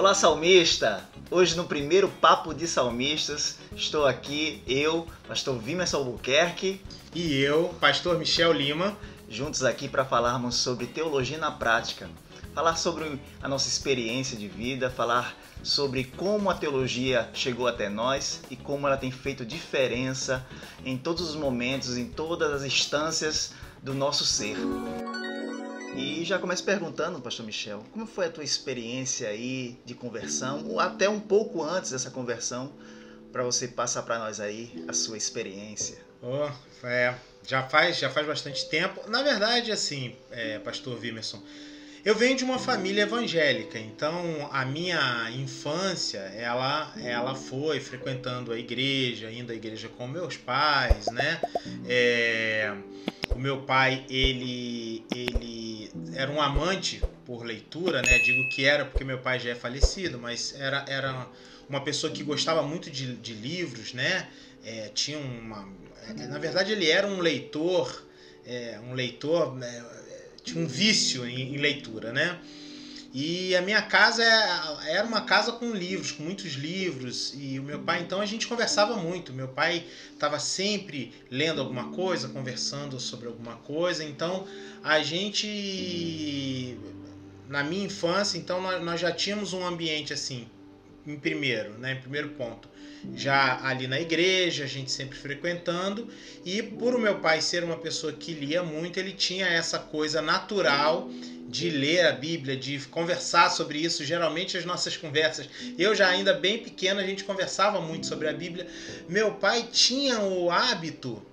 Olá, salmista! Hoje no primeiro Papo de Salmistas, estou aqui, eu, pastor Vimerson Albuquerque e eu, pastor Michel Lima, juntos aqui para falarmos sobre teologia na prática, falar sobre a nossa experiência de vida, falar sobre como a teologia chegou até nós e como ela tem feito diferença em todos os momentos, em todas as instâncias do nosso ser. E já começo perguntando, pastor Michel, como foi a tua experiência aí de conversão, ou até um pouco antes dessa conversão, para você passar para nós aí a sua experiência? Já faz bastante tempo. Na verdade, assim, pastor Vimerson, eu venho de uma família evangélica, então a minha infância, ela foi frequentando a igreja, indo à igreja com meus pais, né? O meu pai, ele era um amante por leitura, né? Digo que era porque meu pai já é falecido, mas era uma pessoa que gostava muito de livros, né? Na verdade, ele era um leitor, tinha um vício em leitura, né? E a minha casa era uma casa com livros, com muitos livros. E o meu pai, então, a gente conversava muito. Meu pai estava sempre lendo alguma coisa, conversando sobre alguma coisa. Então, a gente, na minha infância, então, nós já tínhamos um ambiente assim, em primeiro ponto, já ali na igreja, a gente sempre frequentando. E por o meu pai ser uma pessoa que lia muito, ele tinha essa coisa natural de ler a Bíblia, de conversar sobre isso. Geralmente as nossas conversas, eu já ainda bem pequeno, a gente conversava muito sobre a Bíblia. Meu pai tinha o hábito,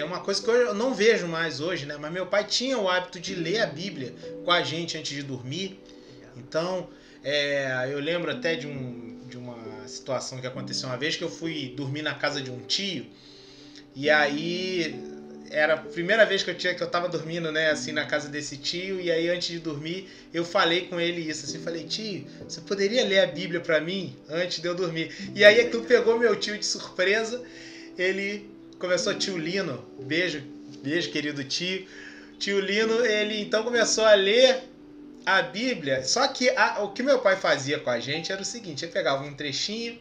uma coisa que eu não vejo mais hoje, né? Mas meu pai tinha o hábito de ler a Bíblia com a gente antes de dormir. Então, eu lembro até de uma situação que aconteceu uma vez, que eu fui dormir na casa de um tio, e aí era a primeira vez que eu tava dormindo, né, assim, na casa desse tio. E aí antes de dormir eu falei com ele isso, assim, falei: tio, você poderia ler a Bíblia pra mim antes de eu dormir? E aí aquilo pegou meu tio de surpresa. Ele começou, tio Lino, beijo querido tio Lino, ele então começou a ler a Bíblia. Só que o que meu pai fazia com a gente era o seguinte: ele pegava um trechinho,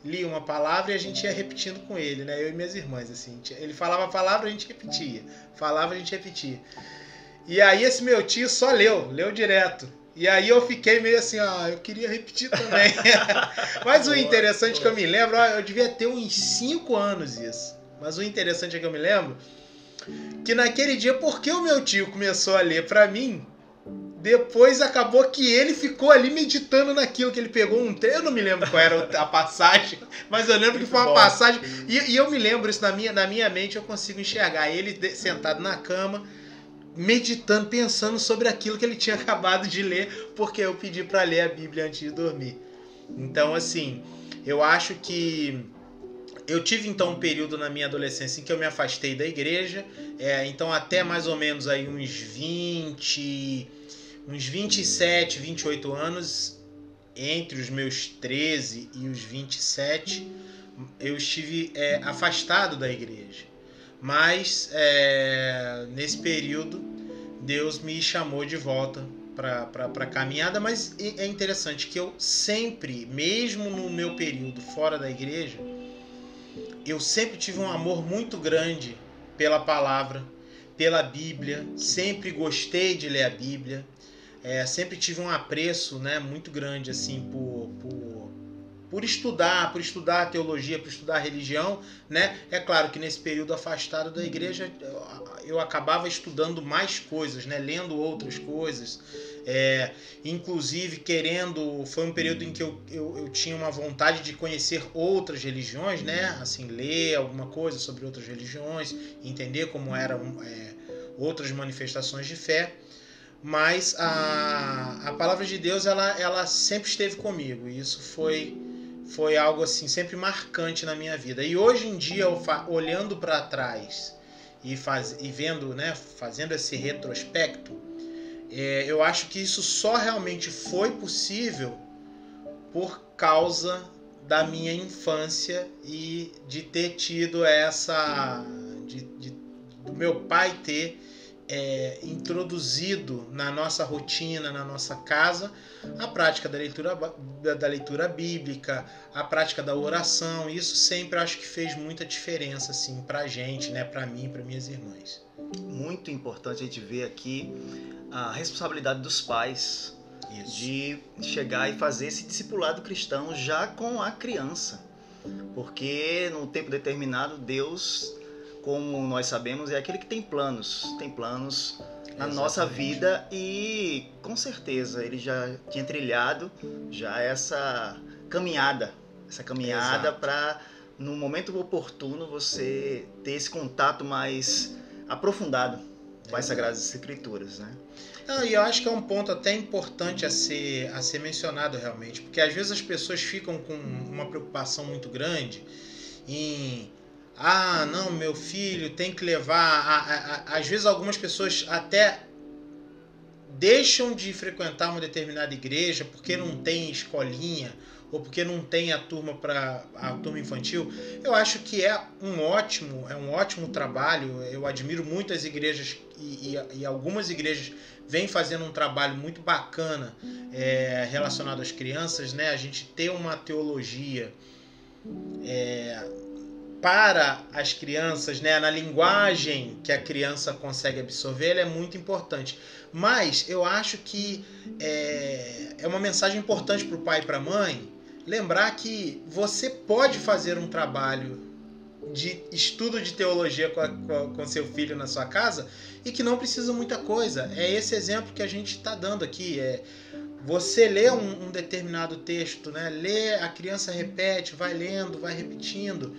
lia uma palavra e a gente ia repetindo com ele, né? Eu e minhas irmãs, assim. Ele falava a palavra, a gente repetia. Falava, a gente repetia. E aí esse meu tio só leu direto. E aí eu fiquei meio assim, eu queria repetir também. Mas o interessante que eu me lembro, eu devia ter uns 5 anos isso. Mas o interessante é que eu me lembro que naquele dia, porque o meu tio começou a ler pra mim, depois acabou que ele ficou ali meditando naquilo, que ele pegou eu não me lembro qual era a passagem, mas eu lembro que foi uma passagem, e eu me lembro isso na minha mente, eu consigo enxergar ele sentado na cama, meditando, pensando sobre aquilo que ele tinha acabado de ler, porque eu pedi para ler a Bíblia antes de dormir. Então, assim, eu acho que eu tive então um período na minha adolescência em que eu me afastei da igreja, então até mais ou menos aí uns 27, 28 anos, entre os meus 13 e os 27, eu estive afastado da igreja. Mas nesse período, Deus me chamou de volta para a caminhada. Mas é interessante que eu sempre, mesmo no meu período fora da igreja, eu sempre tive um amor muito grande pela palavra, pela Bíblia. Sempre gostei de ler a Bíblia. Sempre tive um apreço, né, muito grande assim, por estudar a teologia, por estudar a religião, né? É claro que nesse período afastado da igreja eu acabava estudando mais coisas, né, lendo outras coisas, inclusive foi um período em que eu tinha uma vontade de conhecer outras religiões, né, assim, ler alguma coisa sobre outras religiões, entender como eram outras manifestações de fé. Mas a palavra de Deus, ela sempre esteve comigo. E isso foi algo assim, sempre marcante na minha vida. E hoje em dia, olhando para trás e vendo, né, fazendo esse retrospecto, eu acho que isso só realmente foi possível por causa da minha infância e de ter tido do meu pai ter introduzido na nossa rotina, na nossa casa, a prática da leitura bíblica, a prática da oração. Isso sempre acho que fez muita diferença assim, pra gente, né? Pra mim, para minhas irmãs. Muito importante a gente ver aqui a responsabilidade dos pais. Isso. De chegar e fazer esse discipulado cristão já com a criança. Porque num tempo determinado, Deus, como nós sabemos, é aquele que tem planos na nossa vida, e com certeza ele já tinha trilhado já essa caminhada para no momento oportuno você ter esse contato mais aprofundado com as Sagradas Escrituras, né? Não, e eu acho que é um ponto até importante a ser mencionado realmente, porque às vezes as pessoas ficam com uma preocupação muito grande em não, meu filho tem que levar. Às vezes algumas pessoas até deixam de frequentar uma determinada igreja porque não tem escolinha ou porque não tem a turma infantil. Eu acho que é um ótimo trabalho. Eu admiro muito as igrejas e algumas igrejas vêm fazendo um trabalho muito bacana relacionado às crianças, né? A gente ter uma teologia para as crianças, né, na linguagem que a criança consegue absorver, ela é muito importante. Mas eu acho que é uma mensagem importante para o pai e para a mãe lembrar que você pode fazer um trabalho de estudo de teologia com seu filho na sua casa e que não precisa muita coisa. É esse exemplo que a gente está dando aqui. Você lê um determinado texto, né? Lê, a criança repete, vai lendo, vai repetindo.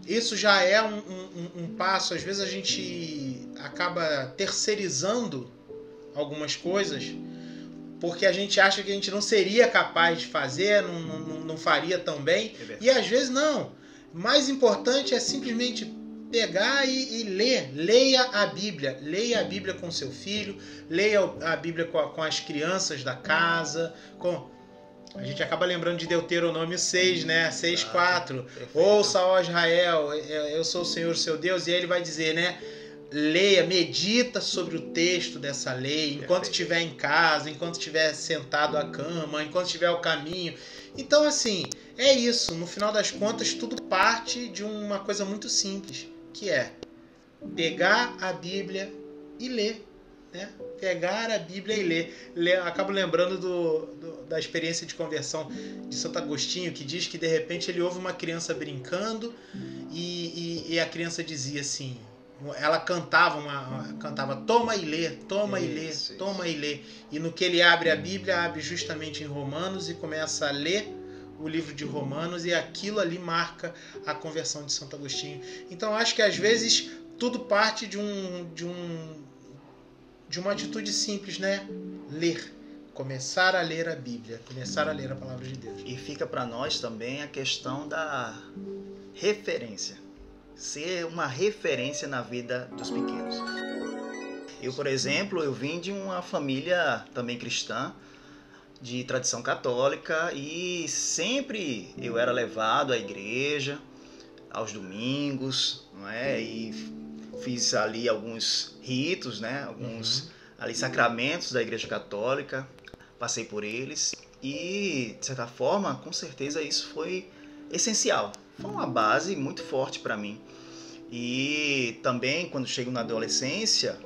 Isso já é um passo. Às vezes a gente acaba terceirizando algumas coisas porque a gente acha que a gente não seria capaz de fazer, não faria tão bem. E às vezes não. Mais importante é simplesmente pegar e ler. Leia a Bíblia. Leia a Bíblia com seu filho. Leia a Bíblia com as crianças da casa. A gente acaba lembrando de Deuteronômio 6, né? 6:4. Ouça, ó Israel, eu sou o Senhor, seu Deus. E aí ele vai dizer, né? Leia, medita sobre o texto dessa lei, enquanto estiver em casa, enquanto estiver sentado à cama, enquanto estiver ao caminho. Então, assim, é isso. No final das contas, tudo parte de uma coisa muito simples, que é pegar a Bíblia e ler, né? Pegar a Bíblia e ler. Acabo lembrando da experiência de conversão de Santo Agostinho, que diz que de repente ele ouve uma criança brincando e a criança dizia assim, ela cantava toma e lê, toma e lê, toma e lê. E no que ele abre a Bíblia, abre justamente em Romanos e começa a ler o livro de Romanos, e aquilo ali marca a conversão de Santo Agostinho. Então acho que às vezes tudo parte de uma atitude simples, né? Ler. Começar a ler a Bíblia, começar a ler a Palavra de Deus. E fica para nós também a questão da referência. Ser uma referência na vida dos pequenos. Eu, por exemplo, eu vim de uma família também cristã, de tradição católica, e sempre eu era levado à igreja aos domingos, não é? E fiz ali alguns ritos, né? Alguns ali sacramentos da igreja católica, passei por eles e, de certa forma, com certeza isso foi essencial. Foi uma base muito forte para mim. E também, quando chego na adolescência,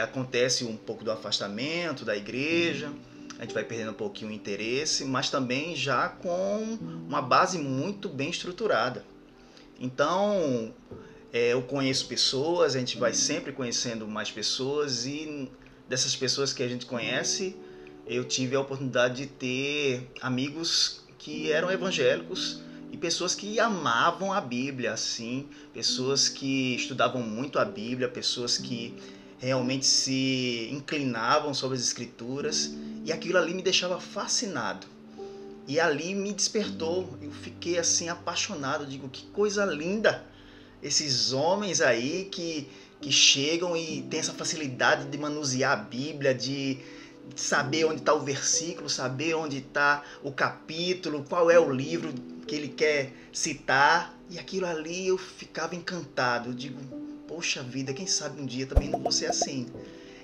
acontece um pouco do afastamento da igreja, a gente vai perdendo um pouquinho o interesse, mas também já com uma base muito bem estruturada. Então, eu conheço pessoas, a gente vai sempre conhecendo mais pessoas, e dessas pessoas que a gente conhece, eu tive a oportunidade de ter amigos que eram evangélicos e pessoas que amavam a Bíblia, assim, pessoas que estudavam muito a Bíblia, pessoas que realmente se inclinavam sobre as Escrituras, e aquilo ali me deixava fascinado. E ali me despertou, eu fiquei assim apaixonado, digo, que coisa linda! Esses homens aí que chegam e têm essa facilidade de manusear a Bíblia, de saber onde está o versículo, saber onde está o capítulo, qual é o livro que ele quer citar. E aquilo ali eu ficava encantado. Eu digo, poxa vida, quem sabe um dia também não vou ser assim.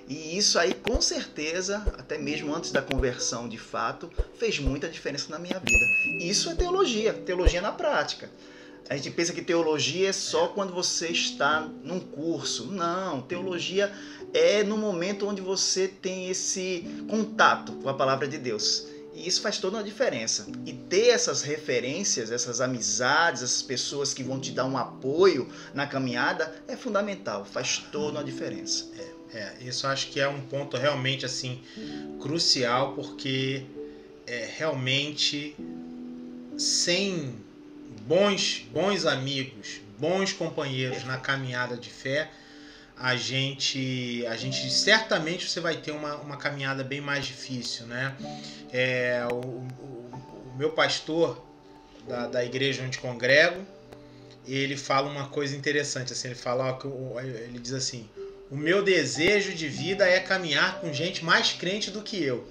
E isso aí, com certeza, até mesmo antes da conversão de fato, fez muita diferença na minha vida. Isso é teologia na prática. A gente pensa que teologia é só quando você está num curso. Não, teologia é no momento onde você tem esse contato com a palavra de Deus. E isso faz toda uma diferença. E ter essas referências, essas amizades, essas pessoas que vão te dar um apoio na caminhada é fundamental, faz toda uma diferença. Isso acho que é um ponto realmente assim crucial, porque realmente sem bons amigos, bons companheiros na caminhada de fé, a gente certamente você vai ter uma caminhada bem mais difícil, né? O meu pastor da igreja onde congrego, ele fala uma coisa interessante, assim, ele diz assim: o meu desejo de vida é caminhar com gente mais crente do que eu.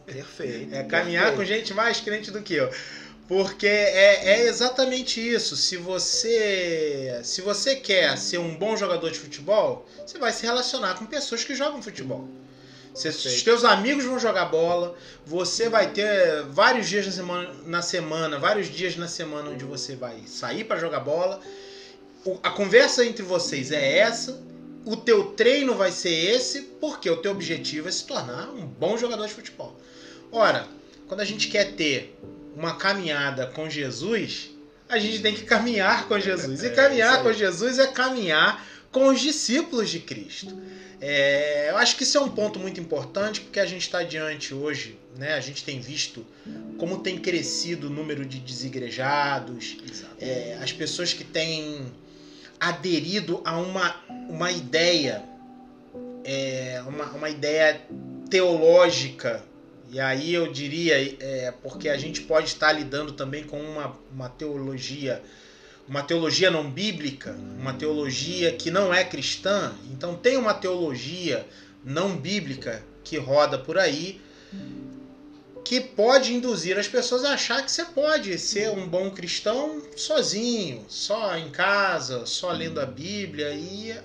Perfeito. Caminhar com gente mais crente do que eu. Porque é exatamente isso. Se você quer ser um bom jogador de futebol, você vai se relacionar com pessoas que jogam futebol. Os teus amigos vão jogar bola, você vai ter vários dias na semana onde você vai sair para jogar bola. A conversa entre vocês é essa. O teu treino vai ser esse, porque o teu objetivo é se tornar um bom jogador de futebol. Ora, quando a gente quer ter uma caminhada com Jesus, a gente tem que caminhar com Jesus. E caminhar com Jesus é caminhar com os discípulos de Cristo. Eu acho que isso é um ponto muito importante, porque a gente está diante hoje, né? A gente tem visto como tem crescido o número de desigrejados, as pessoas que têm aderido a uma ideia, uma ideia teológica. E aí eu diria, porque a gente pode estar lidando também com uma teologia não bíblica, uma teologia que não é cristã. Então tem uma teologia não bíblica que roda por aí, que pode induzir as pessoas a achar que você pode ser um bom cristão sozinho, só em casa, só lendo a Bíblia e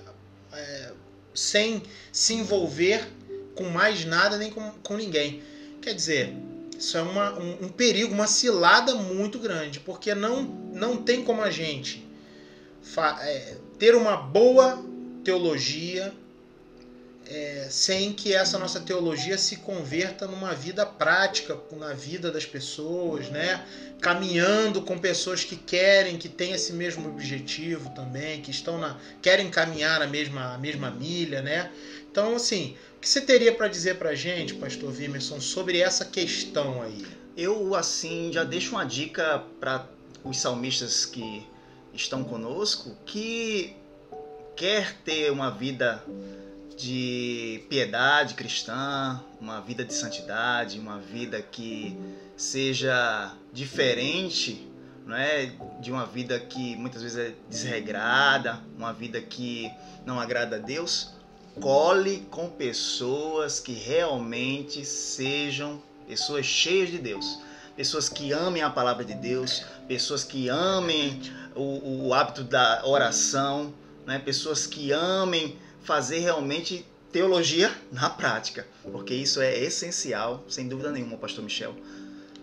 sem se envolver com mais nada nem com ninguém. Quer dizer, isso é um perigo, uma cilada muito grande, porque não tem como a gente ter uma boa teologia sem que essa nossa teologia se converta numa vida prática, na vida das pessoas, né? Caminhando com pessoas que têm esse mesmo objetivo também, que querem caminhar a mesma milha, né? Então, assim, o que você teria para dizer para a gente, pastor Vimerson, sobre essa questão aí? Eu, assim, já deixo uma dica para os salmistas que estão conosco, que quer ter uma vida de piedade cristã, uma vida de santidade, uma vida que seja diferente, não é? De uma vida que muitas vezes é desregrada, uma vida que não agrada a Deus. Cole com pessoas que realmente sejam pessoas cheias de Deus, pessoas que amem a palavra de Deus, pessoas que amem o hábito da oração, né? Pessoas que amem fazer realmente teologia na prática, porque isso é essencial, sem dúvida nenhuma, pastor Michel,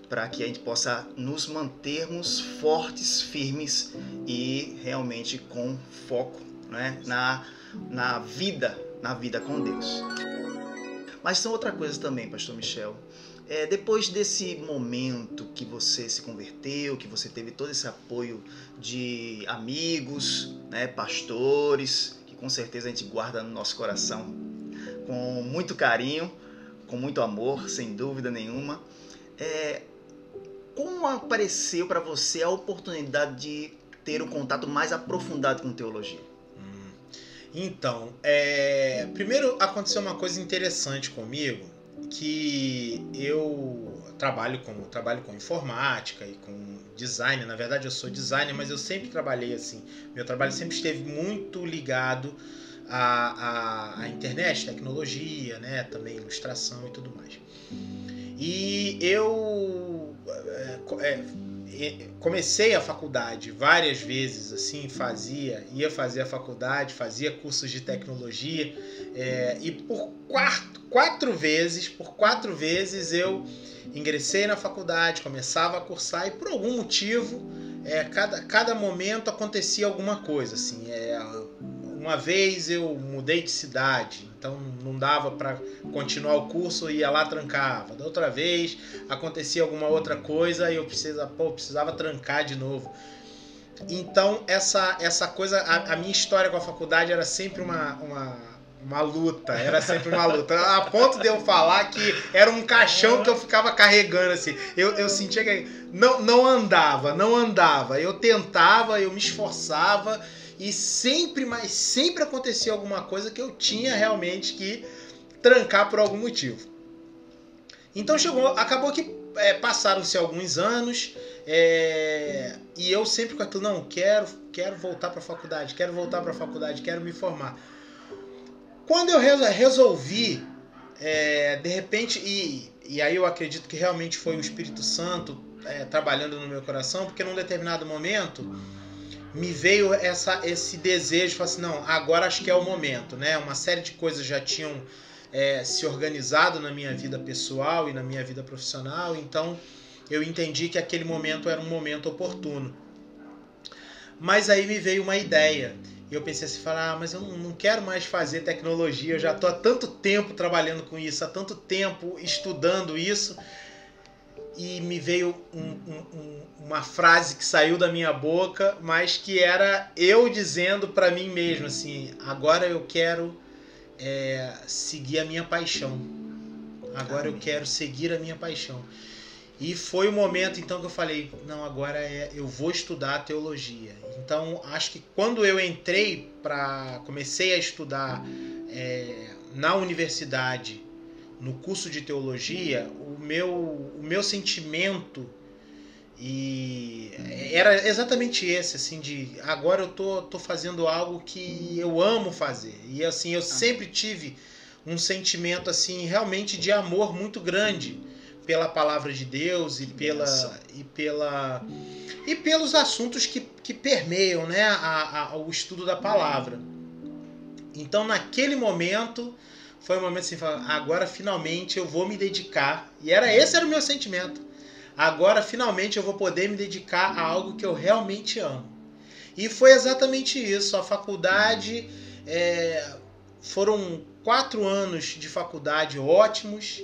para que a gente possa nos mantermos fortes, firmes e realmente com foco, né? na vida com Deus. Mas são outra coisa também, pastor Michel. Depois desse momento que você se converteu, que você teve todo esse apoio de amigos, né, pastores, que com certeza a gente guarda no nosso coração com muito carinho, com muito amor, sem dúvida nenhuma. Como apareceu para você a oportunidade de ter um contato mais aprofundado com teologia? Então, primeiro aconteceu uma coisa interessante comigo, que eu trabalho com informática e com design. Na verdade, eu sou designer, mas eu sempre trabalhei assim. Meu trabalho sempre esteve muito ligado à internet, tecnologia, né? Também ilustração e tudo mais. E comecei a faculdade várias vezes, assim, ia fazer a faculdade, fazia cursos de tecnologia, e por quatro vezes eu ingressei na faculdade, começava a cursar e por algum motivo, cada momento acontecia alguma coisa, assim. Uma vez eu mudei de cidade, então não dava para continuar o curso, ia lá, trancava. Da outra vez acontecia alguma outra coisa e eu precisava trancar de novo. Então essa coisa, a minha história com a faculdade era sempre uma luta, a ponto de eu falar que era um caixão que eu ficava carregando, assim. Eu sentia que não andava. Eu tentava, eu me esforçava e sempre acontecia alguma coisa que eu tinha realmente que trancar por algum motivo. Então acabou que passaram-se alguns anos, e eu sempre com aquilo, não, quero voltar para a faculdade, quero me formar. Quando eu resolvi, de repente, e aí eu acredito que realmente foi o Espírito Santo trabalhando no meu coração, porque num determinado momento me veio esse desejo, falei assim, não, agora acho que é o momento, né? Uma série de coisas já tinham se organizado na minha vida pessoal e na minha vida profissional, então eu entendi que aquele momento era um momento oportuno. Mas aí me veio uma ideia. E eu pensei assim, mas eu não quero mais fazer tecnologia, eu já estou há tanto tempo trabalhando com isso, há tanto tempo estudando isso. E me veio uma frase que saiu da minha boca, mas que era eu dizendo para mim mesmo assim, agora eu quero seguir a minha paixão. Agora eu quero seguir a minha paixão. E foi o momento então que eu falei, não, agora eu vou estudar teologia. Então acho que quando eu comecei a estudar na universidade, no curso de teologia, o meu sentimento era exatamente esse, assim, de agora eu tô fazendo algo que eu amo fazer. E assim, eu sempre tive um sentimento assim realmente de amor muito grande pela palavra de Deus e pelos assuntos que permeiam, né, o estudo da palavra. Então, naquele momento, foi um momento assim, agora finalmente eu vou me dedicar. E esse era o meu sentimento. Agora finalmente eu vou poder me dedicar a algo que eu realmente amo. E foi exatamente isso. A faculdade, foram 4 anos de faculdade ótimos.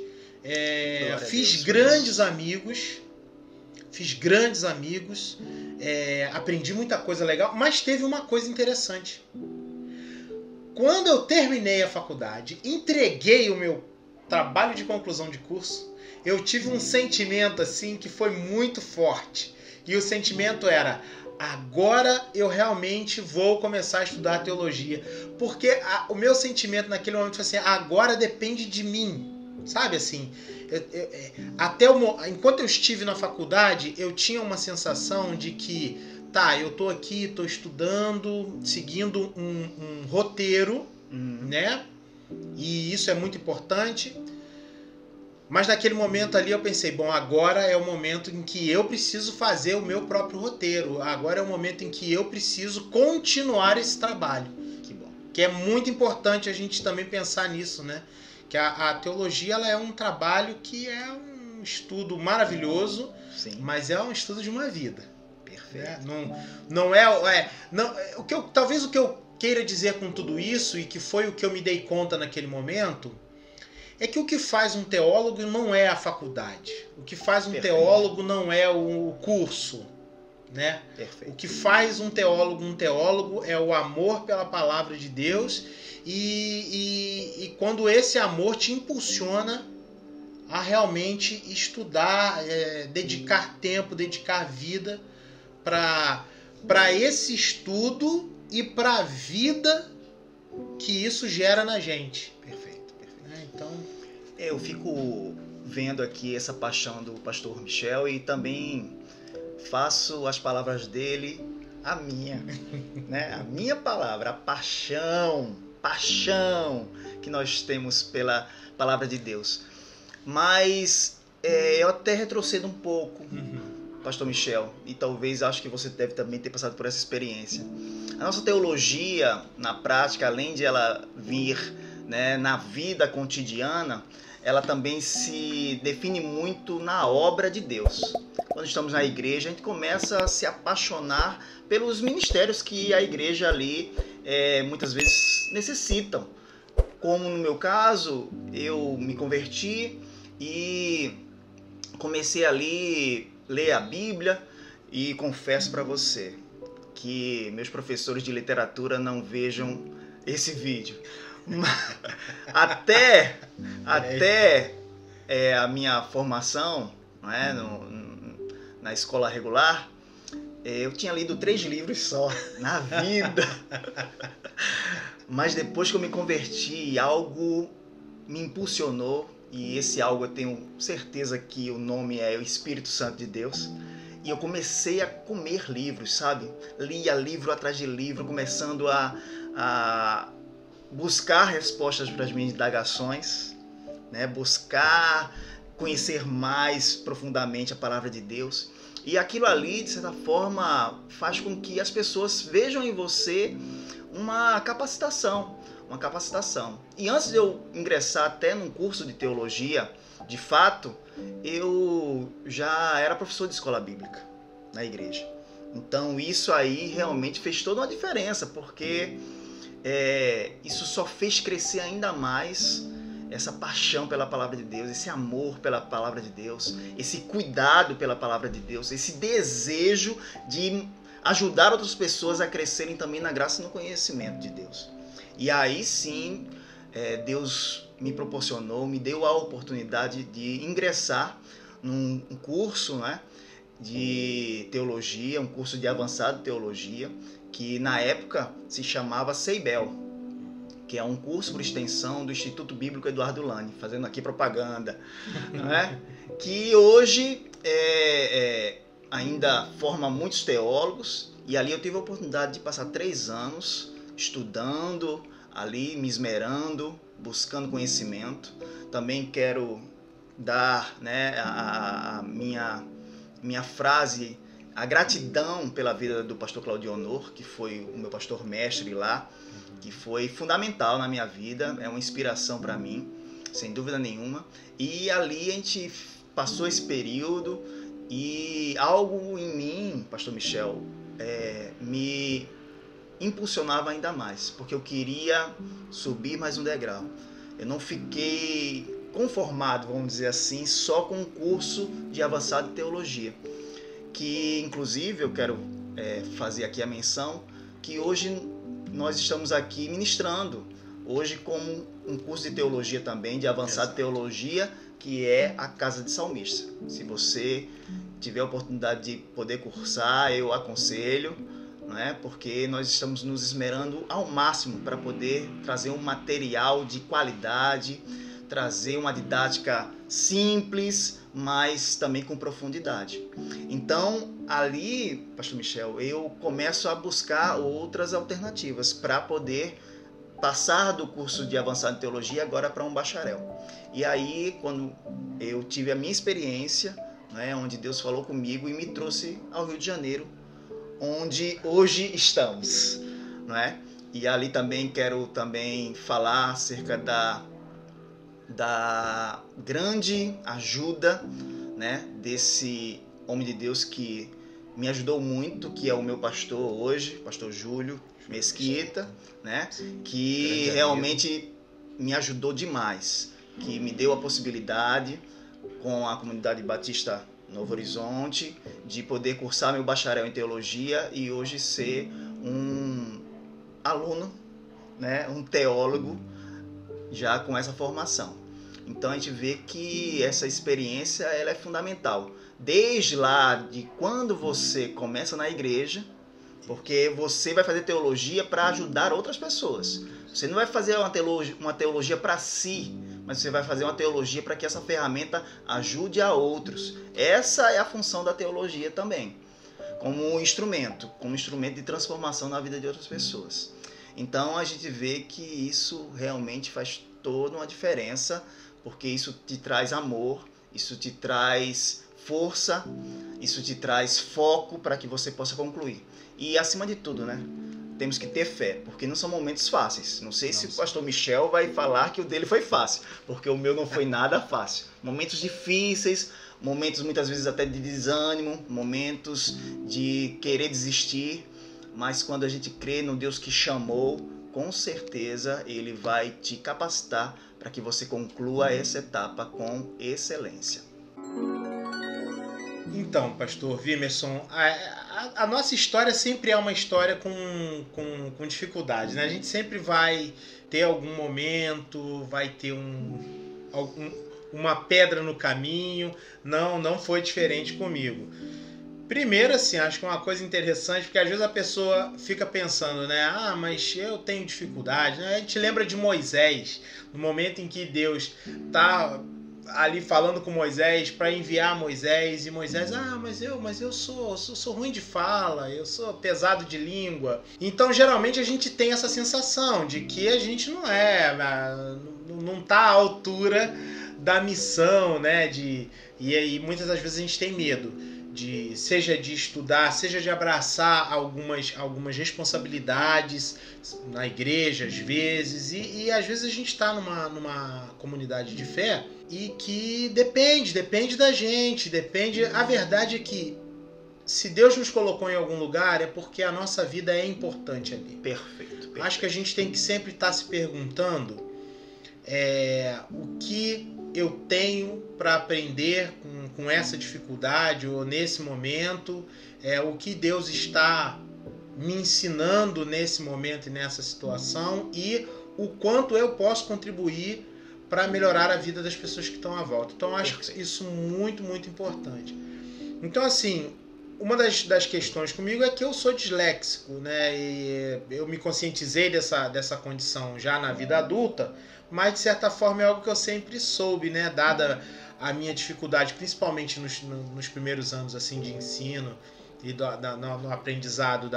Fiz grandes amigos, aprendi muita coisa legal, mas teve uma coisa interessante. Quando eu terminei a faculdade, entreguei o meu trabalho de conclusão de curso, eu tive um sentimento assim que foi muito forte. E o sentimento era, agora eu realmente vou começar a estudar teologia. Porque o meu sentimento naquele momento foi assim, agora depende de mim. Sabe assim, enquanto eu estive na faculdade, eu tinha uma sensação de que, eu tô aqui, tô estudando, seguindo um roteiro, né? E isso é muito importante. Mas naquele momento ali eu pensei, bom, agora é o momento em que eu preciso fazer o meu próprio roteiro. Agora é o momento em que eu preciso continuar esse trabalho. Que bom. Que é muito importante a gente também pensar nisso, né? Que a teologia ela é um trabalho que é um estudo maravilhoso, sim, mas é um estudo de uma vida. Perfeito. Talvez o que eu queira dizer com tudo isso, e que foi o que eu me dei conta naquele momento, é que o que faz um teólogo não é a faculdade. O que faz um teólogo não é o curso. Né? Perfeito. O que faz um teólogo é o amor pela palavra de Deus e quando esse amor te impulsiona a realmente estudar, dedicar tempo, dedicar vida para esse estudo e para a vida que isso gera na gente. Perfeito. Então, eu fico vendo aqui essa paixão do pastor Michel e também faço as palavras dele a minha, né? A minha palavra, a paixão que nós temos pela palavra de Deus. Mas eu até retrocedo um pouco, pastor Michel, e talvez acho que você deve também ter passado por essa experiência. A nossa teologia, na prática, além de ela vir, né, na vida cotidiana, ela também se define muito na obra de Deus. Quando estamos na igreja, a gente começa a se apaixonar pelos ministérios que a igreja ali muitas vezes necessitam. Como no meu caso, eu me converti e comecei ali a ler a Bíblia, e confesso para você que meus professores de literatura não vejam esse vídeo. Até a minha formação, né, na escola regular, eu tinha lido 3 livros só na vida. Mas depois que eu me converti, algo me impulsionou, e esse algo eu tenho certeza que o nome é o Espírito Santo de Deus. E eu comecei a comer livros, sabe? Lia livro atrás de livro, começando a buscar respostas para as minhas indagações, né? Buscar conhecer mais profundamente a palavra de Deus. E aquilo ali, de certa forma, faz com que as pessoas vejam em você uma capacitação. E antes de eu ingressar até num curso de teologia, de fato, eu já era professor de escola bíblica na igreja. Então isso aí realmente fez toda uma diferença, porque isso só fez crescer ainda mais essa paixão pela palavra de Deus, esse amor pela palavra de Deus, esse cuidado pela palavra de Deus, esse desejo de ajudar outras pessoas a crescerem também na graça e no conhecimento de Deus. E aí sim, Deus me proporcionou, me deu a oportunidade de ingressar num curso, né, de teologia, um curso de avançado teologia, que na época se chamava Ceibel, que é um curso por extensão do Instituto Bíblico Eduardo Lani, fazendo aqui propaganda, né? Que hoje ainda forma muitos teólogos, e ali eu tive a oportunidade de passar 3 anos estudando, ali me esmerando, buscando conhecimento. Também quero dar, né, a minha frase, a gratidão pela vida do pastor Claudio Honor, que foi o meu pastor mestre lá, que foi fundamental na minha vida, é uma inspiração para mim, sem dúvida nenhuma. E ali a gente passou esse período e algo em mim, pastor Michel, me impulsionava ainda mais, porque eu queria subir mais um degrau. Eu não fiquei conformado, vamos dizer assim, só com um curso de avançado de teologia, que inclusive eu quero fazer aqui a menção que hoje nós estamos aqui ministrando, hoje como um curso de teologia também, de avançado de teologia, que é a Casa de Salmista. Se você tiver a oportunidade de poder cursar, eu aconselho, não é? Porque nós estamos nos esmerando ao máximo para poder trazer um material de qualidade, trazer uma didática simples, mas também com profundidade. Então, ali, pastor Michel, eu começo a buscar outras alternativas para poder passar do curso de avançado em teologia agora para um bacharel. E aí, quando eu tive a minha experiência, né, onde Deus falou comigo e me trouxe ao Rio de Janeiro, onde hoje estamos, não é? E ali também quero falar acerca da grande ajuda, né, desse homem de Deus que me ajudou muito, que é o meu pastor hoje, pastor Júlio Mesquita, né, que realmente me ajudou demais, que me deu a possibilidade, com a comunidade batista Novo Horizonte, de poder cursar meu bacharel em teologia e hoje ser um aluno, né, um teólogo já com essa formação. Então a gente vê que essa experiência ela é fundamental. Desde lá de quando você começa na igreja, porque você vai fazer teologia para ajudar outras pessoas. Você não vai fazer uma teologia para si, mas você vai fazer uma teologia para que essa ferramenta ajude a outros. Essa é a função da teologia também, como instrumento de transformação na vida de outras pessoas. Então a gente vê que isso realmente faz toda uma diferença, porque isso te traz amor, isso te traz força, Isso te traz foco para que você possa concluir. E acima de tudo, né? Temos que ter fé, porque não são momentos fáceis. Não sei se o pastor Michel vai falar que o dele foi fácil, porque o meu não foi nada fácil. Momentos difíceis, momentos muitas vezes até de desânimo, momentos de querer desistir, mas quando a gente crê no Deus que chamou, com certeza Ele vai te capacitar para que você conclua essa etapa com excelência. Então, pastor Vimerson, a nossa história sempre é uma história com dificuldades, né? A gente sempre vai ter algum momento, vai ter uma pedra no caminho. Não foi diferente comigo. Primeiro, assim, acho que é uma coisa interessante, porque às vezes a pessoa fica pensando, né? Ah, mas eu tenho dificuldade, né? A gente lembra de Moisés, no momento em que Deus está ali falando com Moisés para enviar Moisés, e Moisés, mas eu sou ruim de fala, eu sou pesado de língua. Então, geralmente a gente tem essa sensação de que a gente não tá à altura da missão, né? E aí muitas das vezes a gente tem medo, seja de estudar, seja de abraçar algumas responsabilidades na igreja, às vezes, e às vezes a gente está numa comunidade de fé e que depende da gente, a verdade é que se Deus nos colocou em algum lugar é porque a nossa vida é importante ali. Perfeito. Acho que a gente tem que sempre estar se perguntando o que eu tenho para aprender com essa dificuldade ou nesse momento, o que Deus está me ensinando nesse momento e nessa situação, e o quanto eu posso contribuir para melhorar a vida das pessoas que estão à volta. Então eu acho isso muito, muito importante. Então, assim, uma das questões comigo é que eu sou disléxico, né? E eu me conscientizei dessa condição já na vida adulta, mas de certa forma é algo que eu sempre soube, né? Dada a minha dificuldade, principalmente nos primeiros anos assim, de ensino e no aprendizado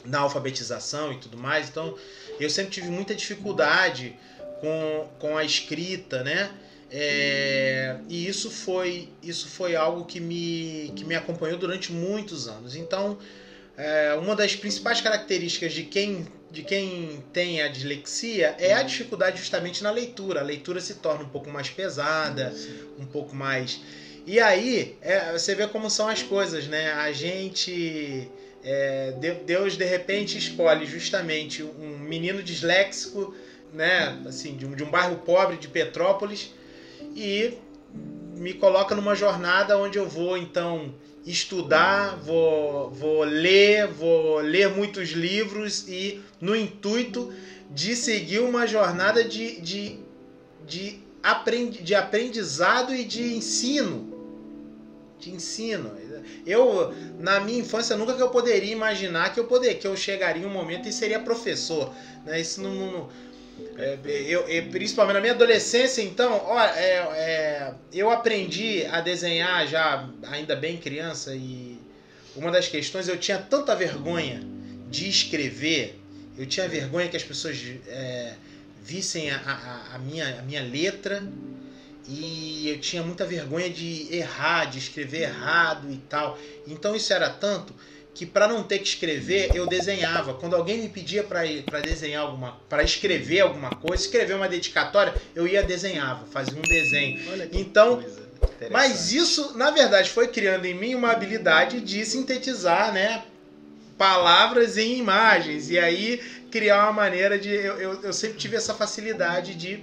na alfabetização e tudo mais. Então, eu sempre tive muita dificuldade com a escrita, né? E isso foi algo que me acompanhou durante muitos anos. Então, uma das principais características de quem tem a dislexia é a dificuldade justamente na leitura. A leitura se torna um pouco mais pesada, um pouco mais... E aí, você vê como são as coisas, né? A gente... Deus, de repente, escolhe justamente um menino disléxico, né? Assim, de um bairro pobre de Petrópolis, e me coloca numa jornada onde eu vou, então, estudar, vou ler muitos livros, e no intuito de seguir uma jornada de aprendizado e de ensino. Eu, na minha infância, nunca que eu poderia imaginar que eu chegaria em um momento e seria professor, né? Isso não principalmente na minha adolescência, então, eu aprendi a desenhar já ainda bem criança, e uma das questões, eu tinha tanta vergonha de escrever, eu tinha vergonha que as pessoas vissem a minha letra, e eu tinha muita vergonha de errar, de escrever errado e tal. Então isso era tanto que, para não ter que escrever, eu desenhava. Quando alguém me pedia para desenhar para escrever alguma coisa, escrever uma dedicatória, eu desenhava, fazia um desenho. Então, mas isso, na verdade, foi criando em mim uma habilidade de sintetizar, né, palavras em imagens, e aí criar uma maneira de... Eu sempre tive essa facilidade de,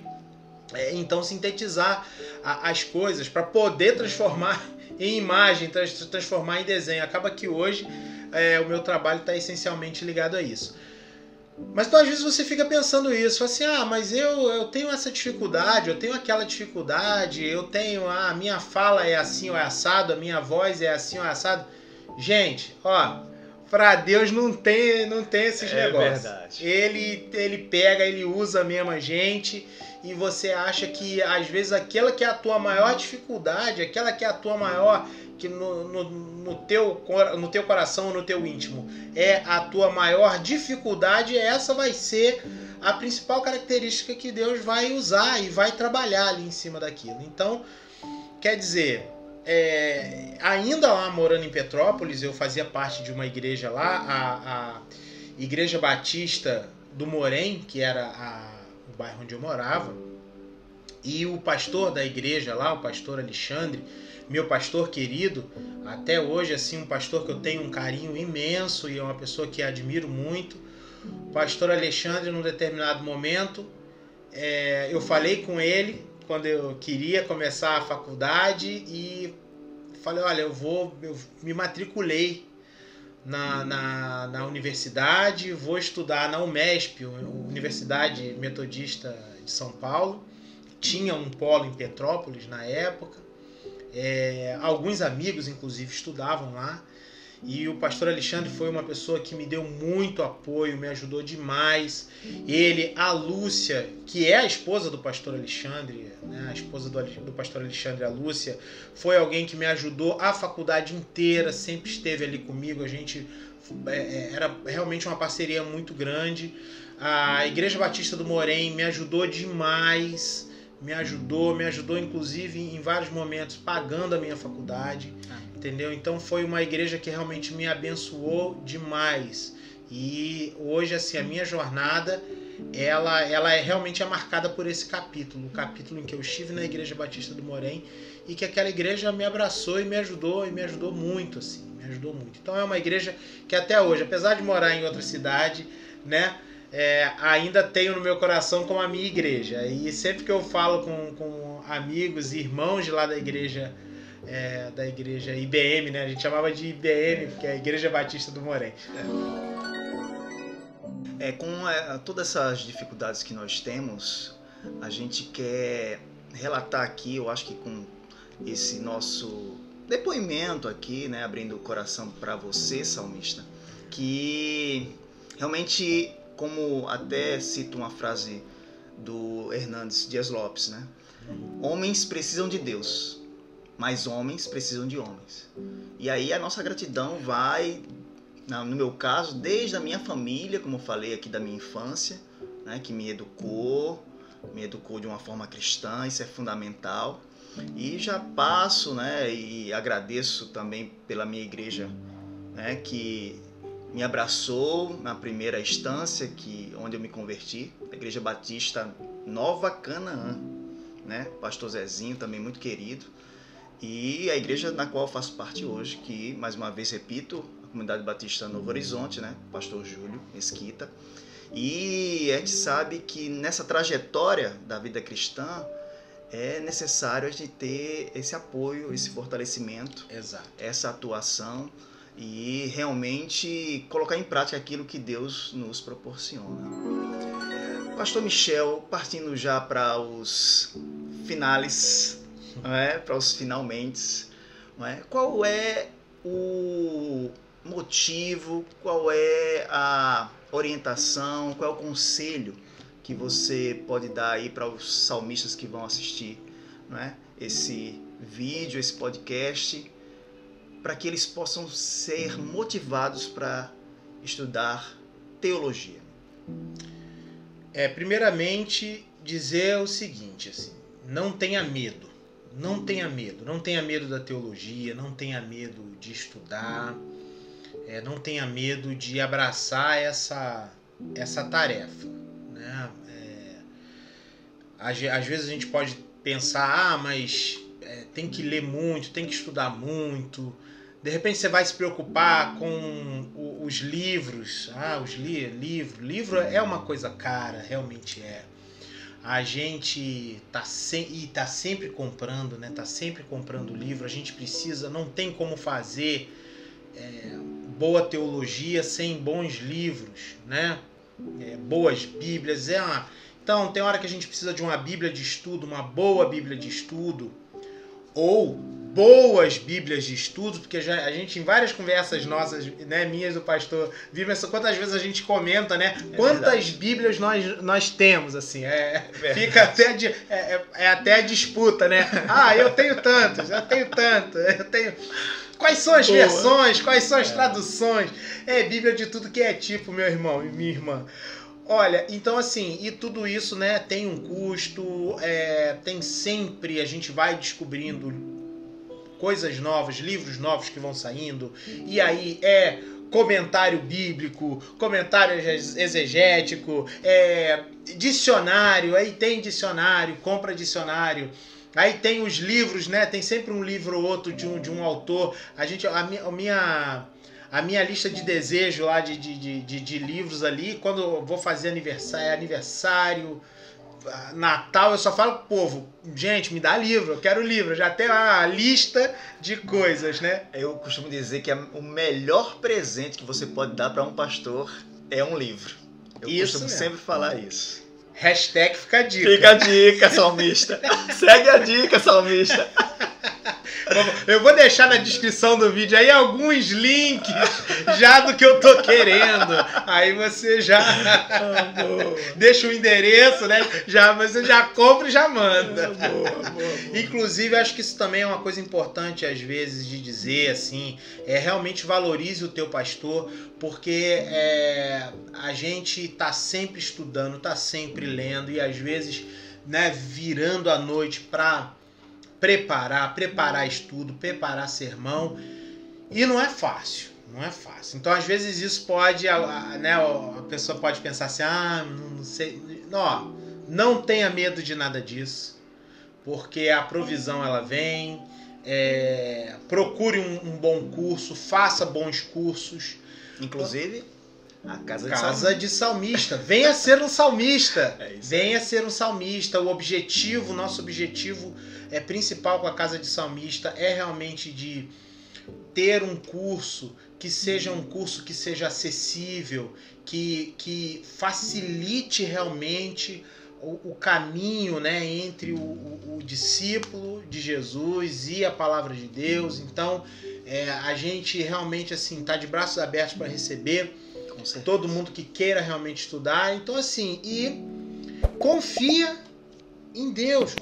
então, sintetizar as coisas para poder transformar em imagem, transformar em desenho. Acaba que hoje o meu trabalho está essencialmente ligado a isso. Mas então, às vezes você fica pensando isso, assim, mas eu tenho essa dificuldade, eu tenho aquela dificuldade, eu tenho, a minha fala é assim ou é assado, a minha voz é assim ou é assado. Gente, para Deus não tem esses negócios. Verdade. Ele pega, ele usa mesmo a gente, e você acha que às vezes aquela que é a tua maior dificuldade, aquela que é a tua maior, que no teu coração, no teu íntimo, é a tua maior dificuldade, essa vai ser a principal característica que Deus vai usar e vai trabalhar ali em cima daquilo. Então, quer dizer, ainda lá morando em Petrópolis, eu fazia parte de uma igreja lá, a Igreja Batista do Morém, que era o bairro onde eu morava. E o pastor da igreja lá, o pastor Alexandre, meu pastor querido, até hoje, assim, um pastor que eu tenho um carinho imenso e é uma pessoa que admiro muito. O pastor Alexandre, num determinado momento, eu falei com ele quando eu queria começar a faculdade e falei, olha, eu me matriculei na universidade, vou estudar na UMESP, Universidade Metodista de São Paulo. Tinha um polo em Petrópolis na época. Alguns amigos, inclusive, estudavam lá. E o pastor Alexandre foi uma pessoa que me deu muito apoio, me ajudou demais. Ele, a Lúcia, que é a esposa do pastor Alexandre, né, a esposa do pastor Alexandre, a Lúcia, foi alguém que me ajudou a faculdade inteira, sempre esteve ali comigo. A gente era realmente uma parceria muito grande. A Igreja Batista do Morém me ajudou demais. Me ajudou inclusive em vários momentos pagando a minha faculdade, entendeu? Então foi uma igreja que realmente me abençoou demais. E hoje, assim, a minha jornada, ela realmente é marcada por esse capítulo, o capítulo em que eu estive na Igreja Batista do Morém e que aquela igreja me abraçou e me ajudou muito, assim, me ajudou muito. Então é uma igreja que até hoje, apesar de morar em outra cidade, né, ainda tenho no meu coração como a minha igreja. E sempre que eu falo com amigos e irmãos de lá da igreja IBM, né? A gente chamava de IBM, porque é a Igreja Batista do Morém. Com todas essas dificuldades que nós temos, a gente quer relatar aqui, eu acho que com esse nosso depoimento aqui, né, abrindo o coração para você, salmista, que realmente, como até cito uma frase do Hernandes Dias Lopes, né? Homens precisam de Deus, mas homens precisam de homens. E aí a nossa gratidão vai, no meu caso, desde a minha família, como eu falei aqui, da minha infância, né? Que me educou de uma forma cristã, isso é fundamental. E já passo, né? E agradeço também pela minha igreja, né? Que me abraçou na primeira instância, onde eu me converti, a Igreja Batista Nova Canaã, né? Pastor Zezinho, também muito querido, e a igreja na qual eu faço parte hoje, que, mais uma vez repito, a Comunidade Batista Novo Horizonte, né? Pastor Júlio Mesquita. E a gente sabe que nessa trajetória da vida cristã é necessário a gente ter esse apoio, esse fortalecimento, exato, essa atuação, e realmente colocar em prática aquilo que Deus nos proporciona. Pastor Michel, partindo já para os finales, para os finalmente, qual é o motivo, qual é a orientação, qual é o conselho que você pode dar aí para os salmistas que vão assistir, esse vídeo, esse podcast, para que eles possam ser motivados para estudar teologia? Primeiramente, dizer o seguinte, assim, não tenha medo da teologia, não tenha medo de estudar, não tenha medo de abraçar essa tarefa, né? Às vezes a gente pode pensar, mas tem que ler muito, tem que estudar muito. De repente você vai se preocupar com os livros. Livro é uma coisa cara, realmente é. A gente tá sempre comprando, né? Tá sempre comprando livro. A gente precisa, não tem como fazer boa teologia sem bons livros, né? Boas bíblias. Então tem hora que a gente precisa de uma bíblia de estudo, uma boa bíblia de estudo, ou boas bíblias de estudo, porque a gente, em várias conversas nossas, né, minhas do pastor Viva, quantas vezes a gente comenta, né, quantas bíblias nós temos, assim, fica até disputa, né, eu tenho tanto. Quais são as versões, quais são as traduções? Bíblia de tudo que é tipo, meu irmão e minha irmã. Olha, então assim, e tudo isso, né, tem um custo, tem sempre, a gente vai descobrindo coisas novas, livros novos que vão saindo, e aí comentário bíblico, comentário exegético, dicionário, aí tem dicionário, compra dicionário. Aí tem os livros, né? Tem sempre um livro ou outro de um autor. A minha lista de desejo lá de livros ali, quando eu vou fazer aniversário, Natal, eu só falo pro povo, gente, me dá livro, eu quero livro. Já tem uma lista de coisas, né? Eu costumo dizer que o melhor presente que você pode dar para um pastor é um livro. Eu costumo sempre falar isso. Hashtag fica a dica. Fica a dica, salmista. Segue a dica, salmista. Eu vou deixar na descrição do vídeo aí alguns links já do que eu tô querendo. Aí você já deixa o endereço, né? Você já compra e já manda. Boa. Inclusive, acho que isso também é uma coisa importante às vezes de dizer, assim, realmente valorize o teu pastor, porque a gente tá sempre estudando, tá sempre lendo e às vezes, né, virando a noite para preparar estudo, preparar sermão, e não é fácil, não é fácil. Então, às vezes, isso pode, né, a pessoa pode pensar assim, não sei, não tenha medo de nada disso, porque a provisão, ela vem, procure um bom curso, faça bons cursos. Inclusive, a Casa de Salmista. Venha ser um salmista. Venha ser um salmista. O nosso objetivo principal com a Casa de Salmista é realmente de ter um curso que seja acessível, que facilite realmente o caminho, né, entre o discípulo de Jesus e a palavra de Deus. Então, a gente realmente assim tá de braços abertos para receber todo mundo que queira realmente estudar. Então, assim, e confia em Deus,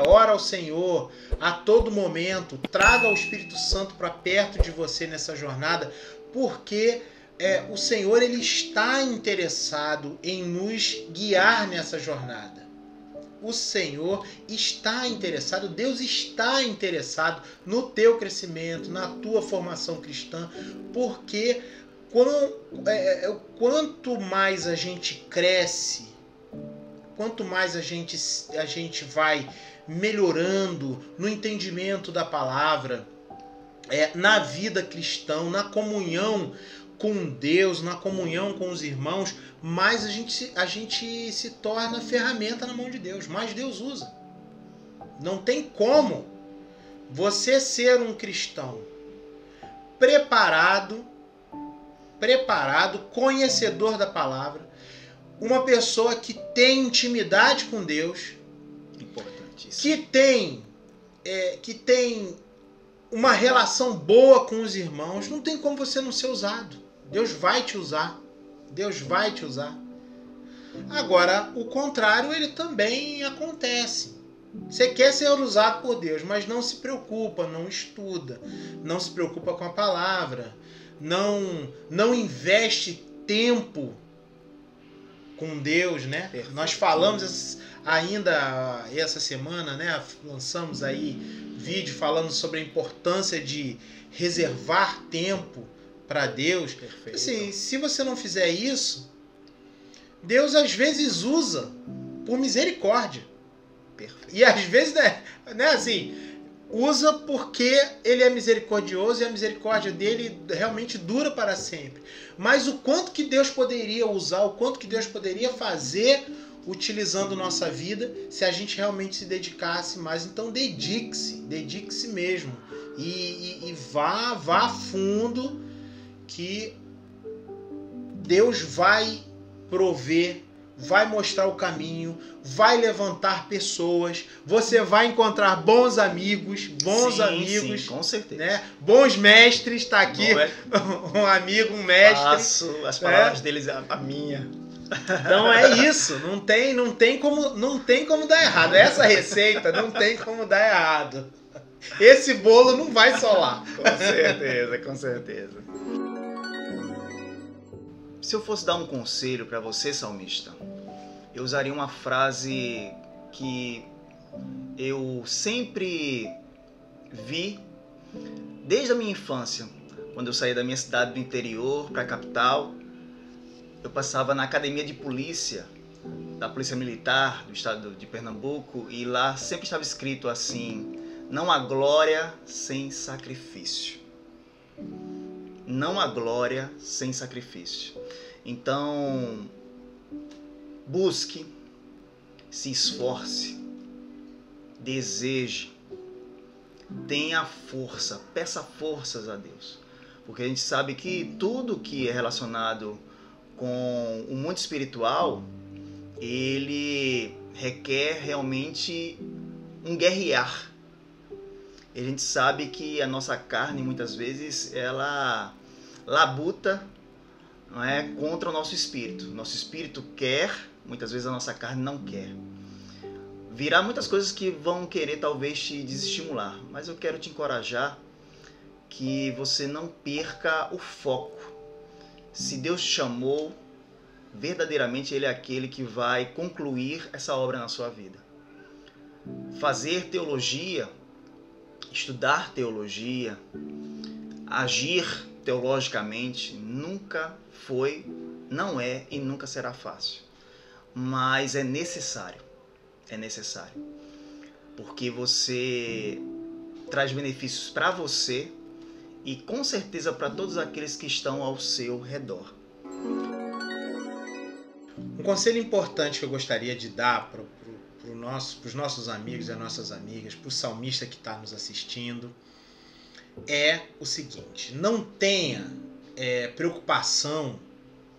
ora ao Senhor a todo momento, traga o Espírito Santo para perto de você nessa jornada, porque o Senhor, ele está interessado em nos guiar nessa jornada. O Senhor está interessado, Deus está interessado no teu crescimento, na tua formação cristã, porque quanto mais a gente cresce, quanto mais a gente vai melhorando no entendimento da palavra, na vida cristã, na comunhão com Deus, na comunhão com os irmãos, mais a gente se torna ferramenta na mão de Deus, mais Deus usa. Não tem como você ser um cristão preparado, conhecedor da palavra, uma pessoa que tem intimidade com Deus, importantíssimo, que tem uma relação boa com os irmãos. Não tem como você não ser usado. Deus vai te usar. Agora, o contrário, ele também acontece. Você quer ser usado por Deus, mas não se preocupa, não estuda, não se preocupa com a palavra, não investe tempo com Deus, né? Perfeito. Nós falamos ainda essa semana, né? Lançamos aí vídeo falando sobre a importância de reservar tempo para Deus. Perfeito. Assim, se você não fizer isso, Deus às vezes usa por misericórdia. Perfeito. E às vezes, né, assim, usa porque ele é misericordioso e a misericórdia dele realmente dura para sempre. Mas o quanto que Deus poderia usar, o quanto que Deus poderia fazer utilizando nossa vida se a gente realmente se dedicasse mais. Então dedique-se mesmo. E vá a fundo, que Deus vai prover, vai mostrar o caminho, vai levantar pessoas, você vai encontrar bons amigos, sim, com certeza, né? Bons mestres, tá aqui um amigo, um mestre. Faço as palavras deles a minha. Então é isso, não tem como dar errado. Essa receita não tem como dar errado. Esse bolo não vai solar. Com certeza. Se eu fosse dar um conselho para você, salmista, eu usaria uma frase que eu sempre vi desde a minha infância. Quando eu saí da minha cidade do interior para a capital, eu passava na academia de polícia, da Polícia Militar do estado de Pernambuco, e lá sempre estava escrito assim: não há glória sem sacrifício. Não há glória sem sacrifício. Então, busque, se esforce, deseje, tenha força, peça forças a Deus. Porque a gente sabe que tudo que é relacionado com o mundo espiritual, ele requer realmente um guerrear. E a gente sabe que a nossa carne, muitas vezes, ela labuta, não é, contra o nosso espírito. Nosso espírito quer, muitas vezes a nossa carne não quer. Virá muitas coisas que vão querer talvez te desestimular, mas eu quero te encorajar que você não perca o foco. Se Deus te chamou, verdadeiramente Ele é aquele que vai concluir essa obra na sua vida. Fazer teologia, estudar teologia, agir teologicamente nunca foi, não é e nunca será fácil. Mas é necessário. É necessário. Porque você traz benefícios para você e com certeza para todos aqueles que estão ao seu redor. Um conselho importante que eu gostaria de dar para os nossos amigos e as nossas amigas, para o salmista que está nos assistindo, é o seguinte: não tenha preocupação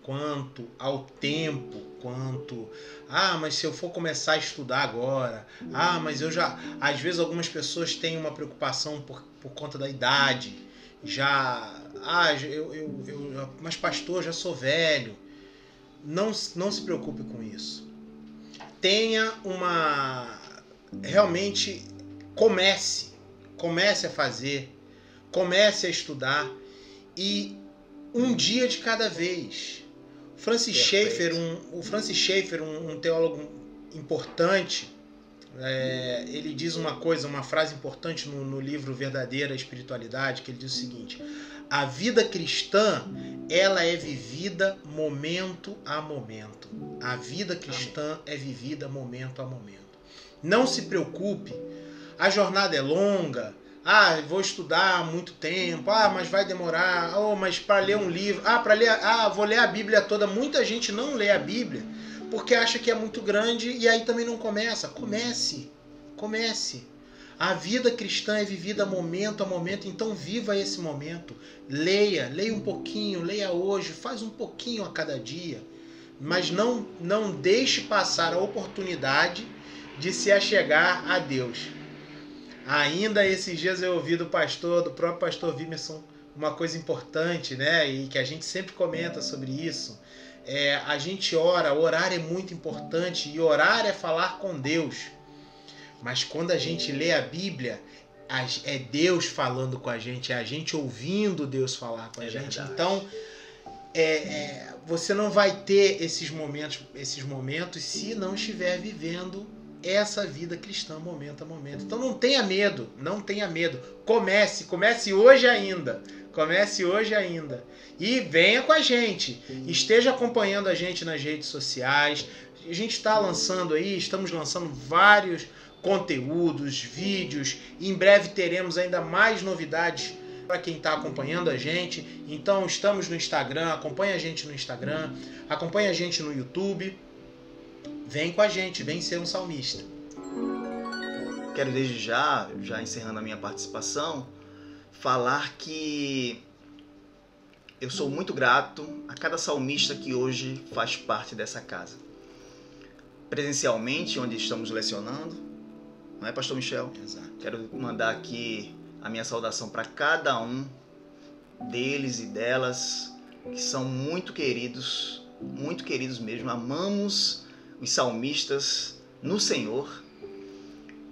quanto ao tempo, quanto mas se eu for começar a estudar agora, mas eu já, às vezes algumas pessoas têm uma preocupação por conta da idade, mas pastor, já sou velho. Não se preocupe com isso. Tenha realmente comece a fazer, comece a estudar, e um dia de cada vez. Francis Schaeffer, um teólogo importante, ele diz uma frase importante no livro Verdadeira Espiritualidade, que ele diz o seguinte: a vida cristã, ela é vivida momento a momento. A vida cristã é vivida momento a momento. Não se preocupe, a jornada é longa, vou estudar muito tempo, mas vai demorar, mas para ler um livro, vou ler a Bíblia toda. Muita gente não lê a Bíblia porque acha que é muito grande e aí também não começa. Comece. A vida cristã é vivida momento a momento, então viva esse momento. Leia um pouquinho, leia hoje, faz um pouquinho a cada dia, mas não deixe passar a oportunidade de se achegar a Deus. Ainda esses dias eu ouvi do próprio pastor Vimerson, uma coisa importante, né? E que a gente sempre comenta sobre isso. A gente orar é muito importante, e orar é falar com Deus. Mas quando a gente lê a Bíblia, é Deus falando com a gente, é a gente ouvindo Deus falar com a gente. Verdade. Então, você não vai ter esses momentos se não estiver vivendo essa vida cristã momento a momento. Então não tenha medo. Comece hoje ainda. E venha com a gente. Esteja acompanhando a gente nas redes sociais. A gente estamos lançando vários conteúdos, vídeos. Em breve teremos ainda mais novidades para quem está acompanhando a gente. Então estamos no Instagram, acompanha a gente no Instagram, acompanha a gente no YouTube. Vem com a gente, vem ser um salmista. Quero desde já encerrando a minha participação, falar que eu sou muito grato a cada salmista que hoje faz parte dessa casa. Presencialmente, onde estamos lecionando, não é, Pastor Michel? Exato. Quero mandar aqui a minha saudação para cada um deles e delas, que são muito queridos mesmo. Amamos os salmistas no Senhor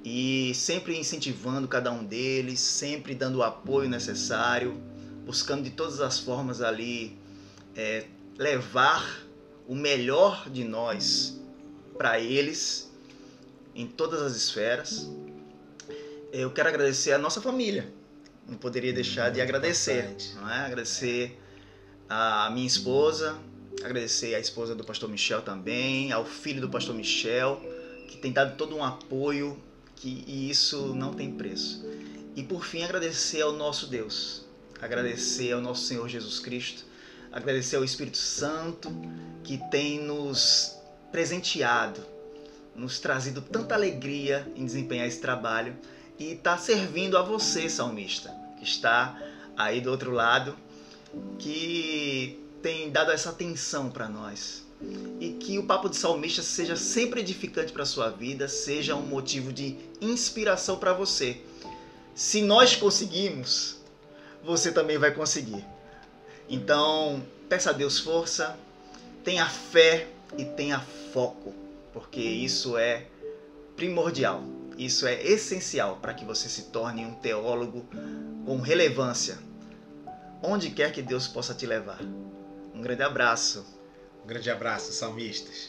e sempre incentivando cada um deles, sempre dando o apoio necessário, buscando de todas as formas ali levar o melhor de nós para eles em todas as esferas. Eu quero agradecer a nossa família. Não poderia deixar de agradecer. Importante. Não é? Agradecer a minha esposa, agradecer a esposa do pastor Michel também, ao filho do pastor Michel, que tem dado todo um apoio, e isso não tem preço. E por fim, agradecer ao nosso Deus, agradecer ao nosso Senhor Jesus Cristo, agradecer ao Espírito Santo, que tem nos presenteado, nos trazido tanta alegria em desempenhar esse trabalho, e está servindo a você, salmista, que está aí do outro lado, que tem dado essa atenção para nós. E que o Papo de Salmista seja sempre edificante para a sua vida, seja um motivo de inspiração para você. Se nós conseguimos, você também vai conseguir. Então, peça a Deus força, tenha fé e tenha foco, porque isso é primordial, isso é essencial para que você se torne um teólogo com relevância, onde quer que Deus possa te levar. Um grande abraço. Um grande abraço, salmistas.